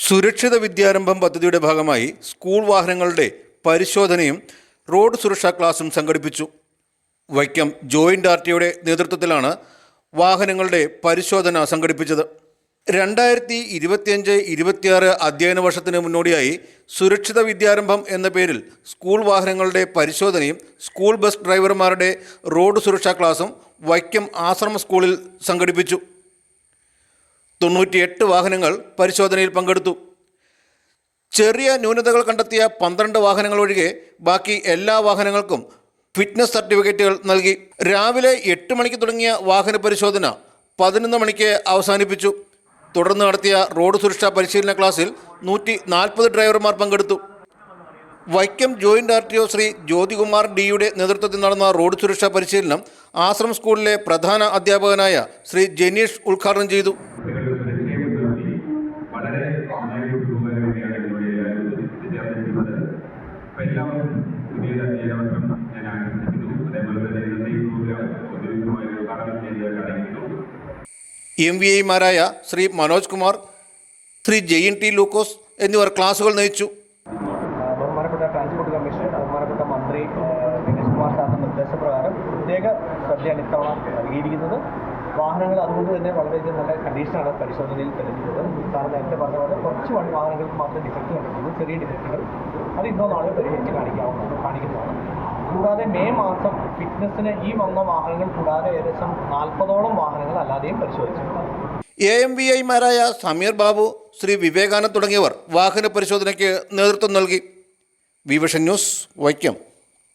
സുരക്ഷിത വിദ്യാരംഭം പദ്ധതിയുടെ ഭാഗമായി സ്കൂൾ വാഹനങ്ങളുടെ പരിശോധനയും റോഡ് സുരക്ഷാ ക്ലാസും സംഘടിപ്പിച്ചു. വൈക്കം ജോയിന്റ് ആർടിഒയുടെ നേതൃത്വത്തിലാണ് വാഹനങ്ങളുടെ പരിശോധന സംഘടിപ്പിച്ചത്. 2025-26 അധ്യയന വർഷത്തിന് മുന്നോടിയായി സുരക്ഷിത വിദ്യാരംഭം എന്ന പേരിൽ സ്കൂൾ വാഹനങ്ങളുടെ പരിശോധനയും സ്കൂൾ ബസ് ഡ്രൈവർമാരുടെ റോഡ് സുരക്ഷാ ക്ലാസും വൈക്കം ആശ്രമ സ്കൂളിൽ സംഘടിപ്പിച്ചു. 98 വാഹനങ്ങൾ പരിശോധനയിൽ പങ്കെടുത്തു. ചെറിയ ന്യൂനതകൾ കണ്ടെത്തിയ 12 വാഹനങ്ങൾ ഒഴികെ ബാക്കി എല്ലാ വാഹനങ്ങൾക്കും ഫിറ്റ്നസ് സർട്ടിഫിക്കറ്റുകൾ നൽകി. രാവിലെ 8 മണിക്ക് തുടങ്ങിയ വാഹന പരിശോധന 11 മണിക്ക് അവസാനിപ്പിച്ചു. തുടർന്ന് നടത്തിയ റോഡ് സുരക്ഷാ പരിശീലന ക്ലാസ്സിൽ 140 ഡ്രൈവർമാർ പങ്കെടുത്തു. വൈക്കം ജോയിന്റ് ആർടിഒ ശ്രീ ജ്യോതികുമാർ ഡിയുടെ നേതൃത്വത്തിൽ നടന്ന റോഡ് സുരക്ഷാ പരിശീലനം ആശ്രം സ്കൂളിലെ പ്രധാന അധ്യാപകനായ ശ്രീ ജനീഷ് ഉദ്ഘാടനം ചെയ്തു. MVIമാരായ ശ്രീ മനോജ് കുമാർ, ശ്രീ ജെയിൻ ടി ലൂക്കോസ് എന്നിവർ ക്ലാസുകൾ നയിച്ചു. ബഹുമാനപ്പെട്ട ട്രാൻസ്പോർട്ട് കമ്മീഷണർ, ബഹുമാനപ്പെട്ട മന്ത്രി ദിനേശ് കുമാർ സാറിന്റെ നിർദ്ദേശപ്രകാരം പ്രത്യേക ശ്രദ്ധയാണ് ഇത്തവണ നൽകിയിരിക്കുന്നത്. വാഹനങ്ങൾ അതുകൊണ്ട് തന്നെ വളരെയധികം നല്ല കണ്ടീഷനാണ് പരിശോധനയിൽ തെളിഞ്ഞിട്ടുള്ളത്. സാറ് നേരത്തെ പറഞ്ഞ പോലെ കുറച്ച് വാഹനങ്ങൾക്ക് മാത്രം ഡിഫക്റ്റ് കണ്ടിട്ടുള്ളൂ. ചെറിയ ഡിഫക്റ്റുകൾ അത് ഇന്നോ നാളെ പരിഹരിച്ച് കാണിക്കുന്നതാണ്. കൂടാതെ മെയ് മാസം ഫിറ്റ്നസിന് ഈ വന്ന വാഹനങ്ങൾ കൂടാതെ ഏകദേശം 40ഓളം വാഹനങ്ങൾ അല്ലാതെയും പരിശോധിച്ചു. AMVIമാരായ സമീർ ബാബു, ശ്രീ വിവേകാനന്ദ് തുടങ്ങിയവർ വാഹന പരിശോധനയ്ക്ക് നേതൃത്വം നൽകി. Vision news, Vaikom.